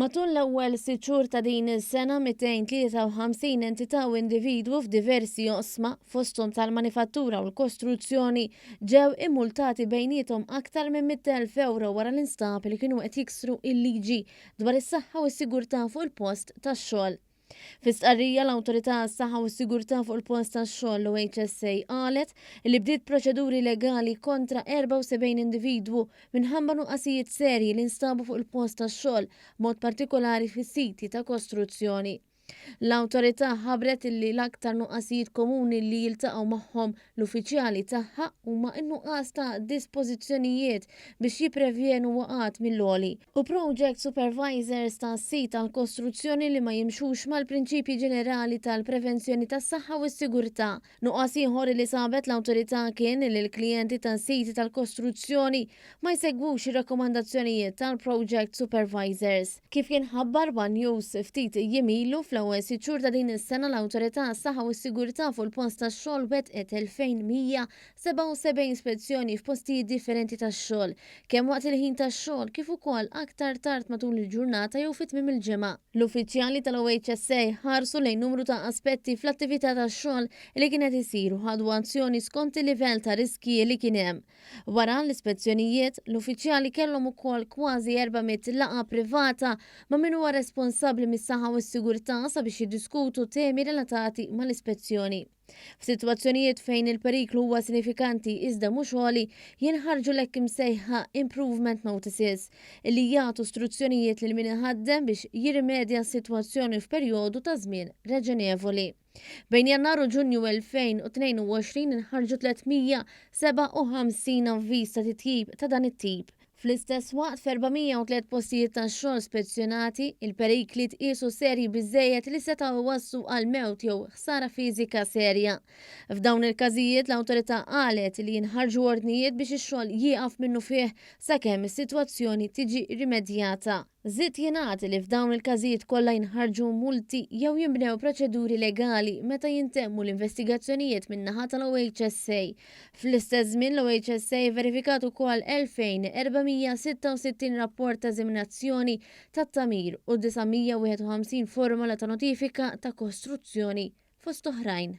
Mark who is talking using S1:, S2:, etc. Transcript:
S1: Matul l-ewwel 6 xhur ta' din is-sena 253 entità u individwu f'diversi oqsma fosthom tal-manifattura u l-kostruzzjoni ġew immultati bejniethom aktar minn 100,000 euro wara l-instab li kienu qed jiksru il-liġi dwar is-saħħa u s-sigurtà fuq il-post tax-xogħol. Fi stqarrija l-Awtorità għas-Saħħa u s-Sigurtà fuq il-Post tax-xogħol l-OHSA qalet li bdiet proċeduri legali kontra 74 individwu minħabba nuqqasijiet serji li nstabu fuq il-post tax-xogħol mod partikolari fis-siti ta' kostruzzjoni. L-Awtorità ħabret li l-aktar nuqqasijiet komuni li jiltaqgħu magħhom l-uffiċjali tagħha huma n-nuqqas ta' dispożizzjonijiet biex jipprevjenu waqgħat mill-għoli u project supervisors ta' sit tal-kostruzzjoni li ma jimxux mal-prinċipji ġenerali tal-prevenzjoni tas-saħħa u s-sigurtà. Nuqqas ieħor li sabet l-Awtorità kien li l-klijenti tas-siti tal-kostruzzjoni ma jsegwux ir-rakkomandazzjonijiet tal-project supervisors. Kif kien ħabbar News ftit jimilu fl-ewwel 6 xhur ta' din is-sena l-Awtorità għas-Saħħa u s-Sigurtà fuq il-post tax-xogħol wetqet 2177 ispezzjoni f'postijiet differenti tax-xogħol, kemm waqt il-ħin tax-xogħol kif ukoll aktar tard matul il-ġurnata jew fit-tmiem il-ġimgħa. L-uffiċjali tal-OHSA ħarsu lejn numru ta' aspetti fl-attività tax-xogħol li kienet isiru ħadu azzjoni skont il-livell ta' riski li kien hemm. Wara l-ispezzjonijiet, l-uffiċjali kellhom ukoll kważi 400 laqgħa privata ma' min huwa responsabbli mis-saħħa u s-sigurtà sabiex jiddiskutu temi relatati mal-ispezzjoni. F'sitwazzjonijiet fejn il-periklu huwa sinifikanti iżda mhux għoli jinħarġu l-hekk imsejħa improvement notices li jagħtu istruzzjonijiet lil min iħaddem biex jirrimedja s-sitwazzjoni f'perjodu ta' żmien raġonevoli. Bejn Jannar u Ġunju 2022 inħarġu 357 avviż ta' titjib ta' dan it-tip. Fl-istess waqt f'403 postijiet ta' xogħol spezzjonati, il-perikli tqisu serji biżejjed li setgħu iwasslu għal mewt jew ħsara fiżika serja. F'dawn il-każijiet l-Awtorità qalet li jinħarġu ordnijiet biex ix-xogħol jieqaf minnu fih sakemm is-sitwazzjoni tiġi rimedjata. Żied jingħad li f'dawn il-każijiet kollha jinħarġu multi jew jinbnew proċeduri legali meta jintemmu l-investigazzjonijiet min-naħa tal-OHSA. Fl-istess żmien l-OHSA verifikat ukoll 2466 rapport ta' eżaminazzjoni tat-tagħmir u 951 formola ta' notifika ta' kostruzzjoni fost oħrajn.